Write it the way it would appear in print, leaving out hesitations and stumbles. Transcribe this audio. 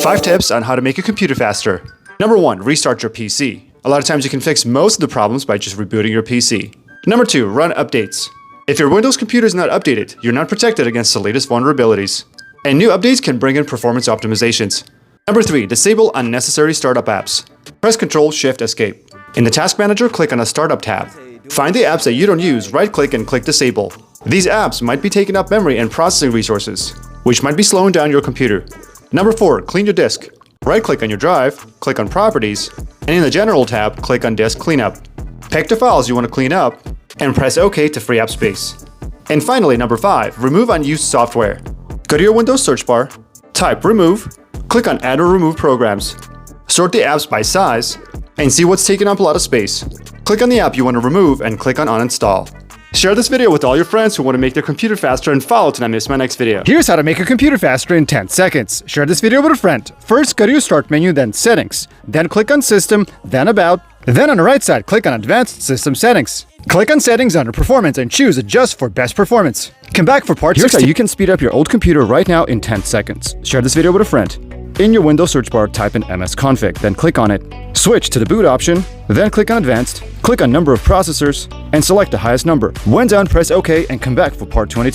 5 tips on how to make your computer faster. Number 1, restart your PC. A lot of times you can fix most of the problems by just rebooting your PC. Number 2, run updates. If your Windows computer is not updated, you're not protected against the latest vulnerabilities. And new updates can bring in performance optimizations. Number 3, disable unnecessary startup apps. Press Ctrl-Shift-Escape. In the Task Manager, click on the Startup tab. Find the apps that you don't use, right-click and click Disable. These apps might be taking up memory and processing resources, which might be slowing down your computer. Number 4, clean your disk. Right-click on your drive, click on Properties, and in the General tab, click on Disk Cleanup. Pick the files you want to clean up, and press OK to free up space. And finally, number 5, remove unused software. Go to your Windows search bar, type Remove, click on Add or Remove Programs. Sort the apps by size, and see what's taking up a lot of space. Click on the app you want to remove and click on Uninstall. Share this video with all your friends who want to make their computer faster and follow to not miss my next video. Here's how to make your computer faster in 10 seconds. Share this video with a friend. First, go to your Start menu, then Settings. Then click on System, then About. Then on the right side, click on Advanced System Settings. Click on Settings under Performance and choose Adjust for best performance. Come back for part 16. Here's how you can speed up your old computer right now in 10 seconds. Share this video with a friend. In your Windows search bar, type in msconfig, then click on it. Switch to the boot option, then click on Advanced, click on Number of Processors, and select the highest number. When done, press OK and come back for part 22.